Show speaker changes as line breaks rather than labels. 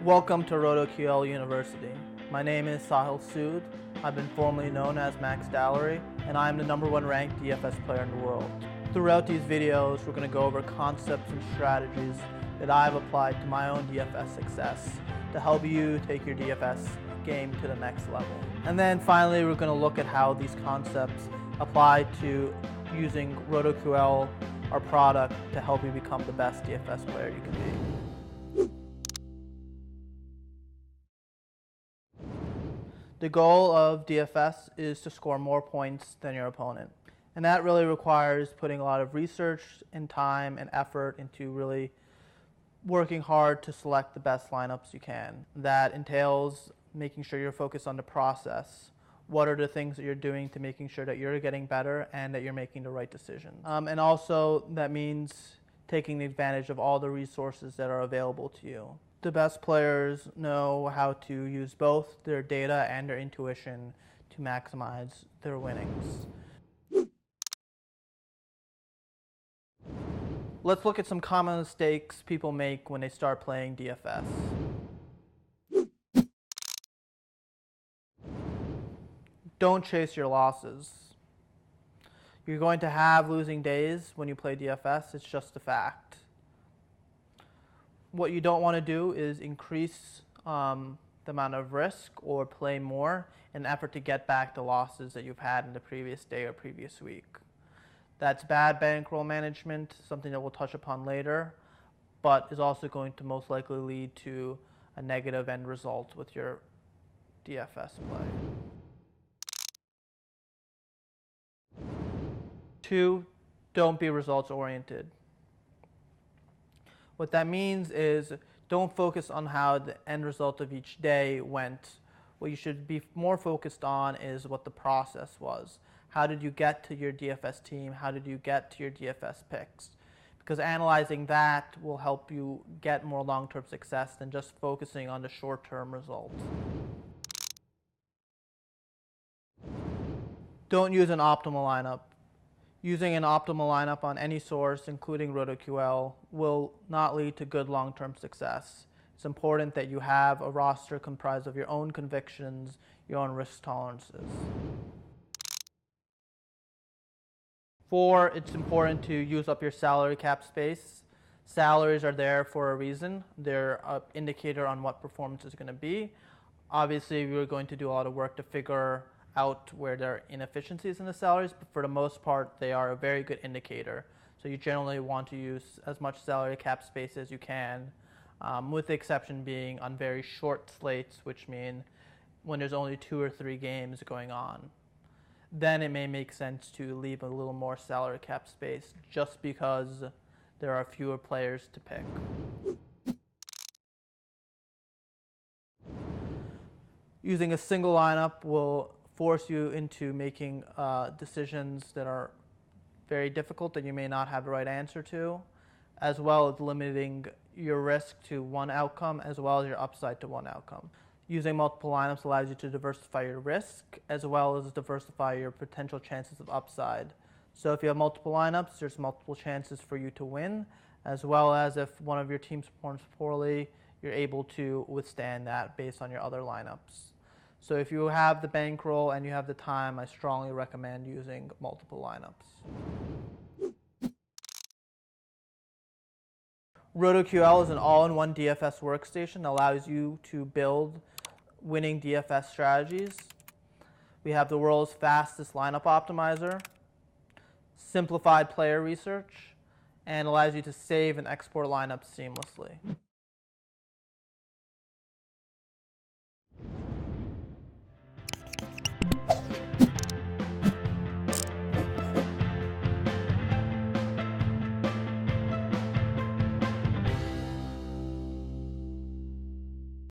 Welcome to RotoQL University. My name is Saahil Sud. I've been formerly known as Maxdalury, and I'm the #1 ranked DFS player in the world. Throughout these videos, we're going to go over concepts and strategies that I've applied to my own DFS success to help you take your DFS game to the next level. And then finally, we're going to look at how these concepts apply to using RotoQL, our product, to help you become the best DFS player you can be. The goal of DFS is to score more points than your opponent. And that really requires putting a lot of research and time and effort into really working hard to select the best lineups you can. That entails making sure you're focused on the process. What are the things that you're doing to making sure that you're getting better and that you're making the right decisions. And also that means taking advantage of all the resources that are available to you. The best players know how to use both their data and their intuition to maximize their winnings. Let's look at some common mistakes people make when they start playing DFS. Don't chase your losses. You're going to have losing days when you play DFS. It's just a fact. What you don't want to do is increase the amount of risk or play more in an effort to get back the losses that you've had in the previous day or previous week. That's bad bankroll management, something that we'll touch upon later, but is also going to most likely lead to a negative end result with your DFS play. 2, don't be results oriented. What that means is don't focus on how the end result of each day went. What you should be more focused on is what the process was. How did you get to your DFS team? How did you get to your DFS picks? Because analyzing that will help you get more long-term success than just focusing on the short-term result. Don't use an optimal lineup. Using an optimal lineup on any source, including RotoQL, will not lead to good long-term success. It's important that you have a roster comprised of your own convictions, your own risk tolerances. 4, it's important to use up your salary cap space. Salaries are there for a reason. They're an indicator on what performance is going to be. Obviously, we're going to do a lot of work to figure out where there are inefficiencies in the salaries, but for the most part, they are a very good indicator. So you generally want to use as much salary cap space as you can, with the exception being on very short slates, which mean when there's only 2 or 3 games going on. Then it may make sense to leave a little more salary cap space just because there are fewer players to pick. Using a single lineup will force you into making decisions that are very difficult that you may not have the right answer to, as well as limiting your risk to one outcome as well as your upside to one outcome. Using multiple lineups allows you to diversify your risk as well as diversify your potential chances of upside. So if you have multiple lineups, there's multiple chances for you to win, as well as if one of your teams performs poorly, you're able to withstand that based on your other lineups. So if you have the bankroll and you have the time, I strongly recommend using multiple lineups. RotoQL is an all-in-one DFS workstation that allows you to build winning DFS strategies. We have the world's fastest lineup optimizer, simplified player research, and allows you to save and export lineups seamlessly.